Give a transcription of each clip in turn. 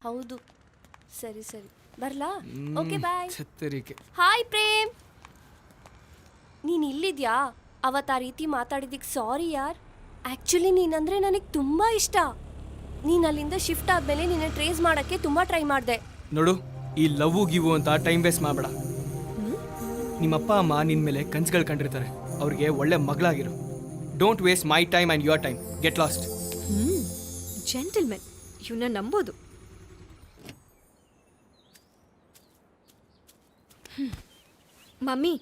ಹೌದು. ಸರಿ ಸರಿ ಬರ್ಲಾ? Okay bye. ಛತ್ತರಿಕೆ. ಹಾಯ್ ಪ್ರೇಮ್, ನೀನು ಇಲ್ಲಿದ್ಯಾ? ಅವತ್ತು ಆ ರೀತಿ ಮಾತಾಡಿದ್ದಕ್ಕೆ ಸಾರಿ ಯಾರ್. ಆ್ಯಕ್ಚುಲಿ ನೀನಂದರೆ ನನಗೆ ತುಂಬ ಇಷ್ಟ. ನೀನು ಅಲ್ಲಿಂದ ಶಿಫ್ಟ್ ಆದಮೇಲೆ ನಿನ್ನ ಟ್ರೇಸ್ ಮಾಡೋಕ್ಕೆ ತುಂಬ ಟ್ರೈ ಮಾಡಿದೆ. ನೋಡು, ಈ ಲವ್ ಗಿವು ಅಂತ ಟೈಮ್ ವೇಸ್ಟ್ ಮಾಡಬೇಡ. ನಿಮ್ಮಪ್ಪ ಅಮ್ಮ ನಿನ್ನ ಮೇಲೆ ಕನ್ಸುಗಳು ಕಂಡಿರ್ತಾರೆ. ಅವ್ರಿಗೆ ಒಳ್ಳೆ ಮಗಳಾಗಿರು. Don't waste my time and your time. Get lost. Gentlemen, ಇವನ್ನ ನಂಬೋದು. ಮಮ್ಮಿ,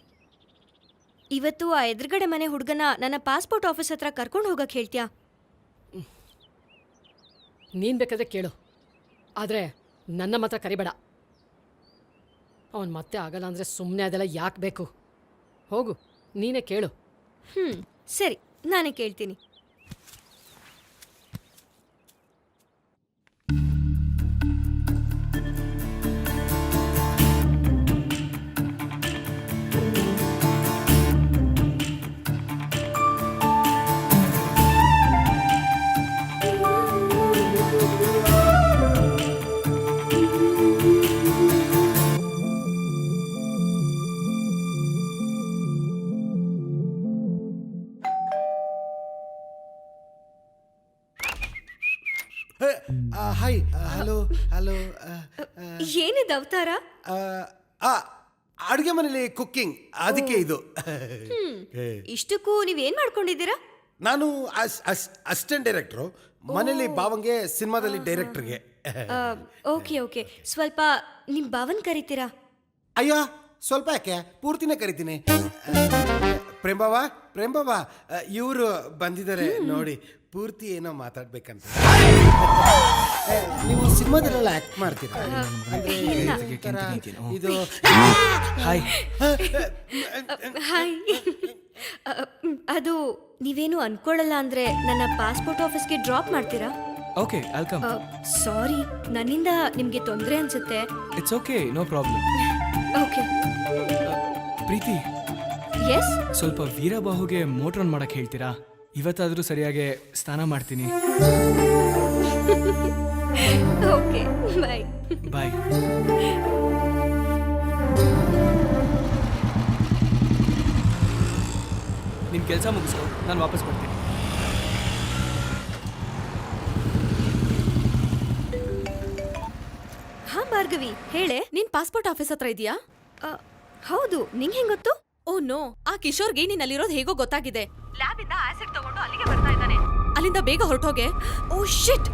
ಇವತ್ತು ಆ ಎದುರುಗಡೆ ಮನೆ ಹುಡುಗನ ನನ್ನ ಪಾಸ್ಪೋರ್ಟ್ ಆಫೀಸ್ ಹತ್ರ ಕರ್ಕೊಂಡು ಹೋಗಕ್ಕೆ ಹೇಳ್ತೀಯಾ? ನೀನು ಬೇಕಾದ್ರೆ ಕೇಳು, ಆದರೆ ನನ್ನ ಮಾತ್ರ ಕರಿಬೇಡ. ಅವನು ಮತ್ತೆ ಆಗಲ್ಲ ಅಂದರೆ ಸುಮ್ಮನೆ ಅದೆಲ್ಲ ಯಾಕೆ ಬೇಕು? ಹೋಗು, ನೀನೇ ಕೇಳು. ಸರಿ, ನಾನೇ ಕೇಳ್ತೀನಿ. Hi, hello hello. ಏನಿದೆ ಅವತಾರ? ಅಡುಗೆ ಮನೇಲಿ ಕುಕ್ಕಿಂಗ್, ಅದಕ್ಕೆ ಇದು. ಇಷ್ಟಕ್ಕೂ ನೀವೇನ್ ಮಾಡ್ಕೊಂಡಿದ್ದೀರಾ? ನಾನು ಅಸಿಸ್ಟೆಂಟ್ ಡೈರೆಕ್ಟ್ರು, ಮನೇಲಿ ಬಾವಂಗೆ, ಸಿನಿಮಾದಲ್ಲಿ ಡೈರೆಕ್ಟ್ರಿಗೆ. ಓಕೆ ಓಕೆ, ಸ್ವಲ್ಪ ನಿಮ್ಮ ಭಾವನ್ ಕರಿತೀರಾ? ಅಯ್ಯೋ ಸ್ವಲ್ಪ ಯಾಕೆ, ಪೂರ್ತಿನೇ ಕರಿತೀನಿ. ಪ್ರೇಮ್ ಬಾವ ಇವರು ಬಂದಿದ್ದಾರೆ ನೋಡಿ, ಪೂರ್ತಿ ಏನೋ ಮಾತಾಡ್ಬೇಕಂತ. ನೀವು ಸಿನಿಮಾದಲ್ಲೆಲ್ಲ ಆಕ್ಟ್ ಮಾಡ್ತೀರಾ? ಇದು ಹಾಯ್. ಹಾಯ್. ಅದು ನೀವೇನು ಅನ್ಕೊಳ್ಳಲ್ಲ ಅಂದ್ರೆ ನನ್ನ ಪಾಸ್ಪೋರ್ಟ್ ಆಫೀಸ್ಗೆ ಡ್ರಾಪ್ ಮಾಡ್ತೀರಾ? Okay, welcome. ಸಾರಿ, ನನ್ನಿಂದ ನಿಮಗೆ ತೊಂದರೆ ಅನ್ಸುತ್ತೆ. It's okay, no problem. Okay. Preethi, yes. ಸ್ವಲ್ಪ ವೀರಬಾಹುಗೆ ಮೋಟರ್ ಆನ್ ಮಾಡಕ್ಕೆ ಹೇಳ್ತೀರಾ? ಇವತ್ತಾದರೂ ಸರಿಯಾಗಿ ಸ್ನಾನ ಮಾಡ್ತೀನಿ. ಓಕೆ, ಬಾಯ್. ಬಾಯ್. ನಿನ್ನ ಕೆಲಸ ಮುಗಿಸ್ಕೊ, ನಾನು ವಾಪಸ್ ಬರ್ತೀನಿ. ಹಾ ಭಾರ್ಗವಿ, ಹೇಳೆ. ನಿನ್ ಪಾಸ್ಪೋರ್ಟ್ ಆಫೀಸ್ ಹತ್ರ ಇದೆಯಾ? ಹೌದು, ನಿಂಗೆ ಹೆಂಗ್ ಗೊತ್ತು? ಓ ನೋ, ಆ ಕಿಶೋರ್ಗೆ ನೀನ್ ಅಲ್ಲಿರೋದು ಹೇಗೋ ಗೊತ್ತಾಗಿದೆ. ಲ್ಯಾಬ್ ಇಂದ ಆಸಿಡ್ ತಗೊಂಡು ಅಲ್ಲಿಗೆ ಬರ್ತಾ ಇದ್ದಾನೆ. ಅಲ್ಲಿಂದ ಬೇಗ ಹೊರಟೋಗೆ. ಓ ಶಿಟ್.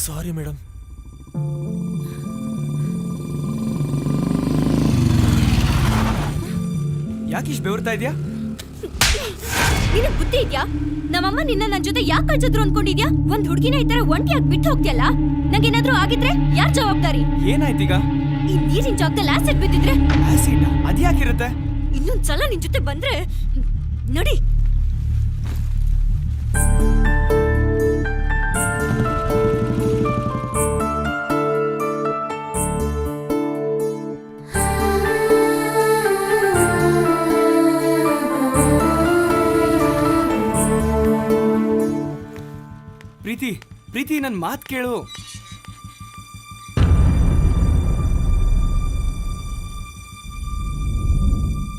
Sorry madam. ಯಾಕೆ ಇಷ್ಟು ಬೆವರ್ತಾ ಇದೆಯಾ? ನಿನಗೆ ಬುದ್ಧಿ ಇದ್ಯಾ? ನಮ್ಮಮ್ಮ ನಿನ್ನ ನನ್ನ ಜೊತೆ ಯಾಕೆ ಕಳ್ಸಿದ್ರು ಅನ್ಕೊಂಡಿದ್ಯಾ? ಒಂದ್ ಹುಡುಗಿನ ಈ ತರ ಒಂಟಿಯಾಗಿ ಬಿಟ್ಟು ಹೋಗ್ತಿಯಲ್ಲ, ನಂಗೇನಾದ್ರೂ ಆಗಿದ್ರೆ ಯಾರ್ ಜವಾಬ್ದಾರಿ? ಏನಾಯ್ತೀಗ? ಈ ನೀರಿನ ಜಾಗದಲ್ಲಿ ಆಸಿಡ್ ಬಿದ್ದಿದ್ರೆ? ಆಸಿಡ್ ಅದ್ಯಾಕಿರುತ್ತೆ? ಇನ್ನೊಂದ್ಸಲ ನಿನ್ ಜೊತೆ ಬಂದ್ರೆ ನೋಡಿ. ಪ್ರೀತಿ, ಪ್ರೀತಿ, ನನ್ನ ಮಾತು ಕೇಳು.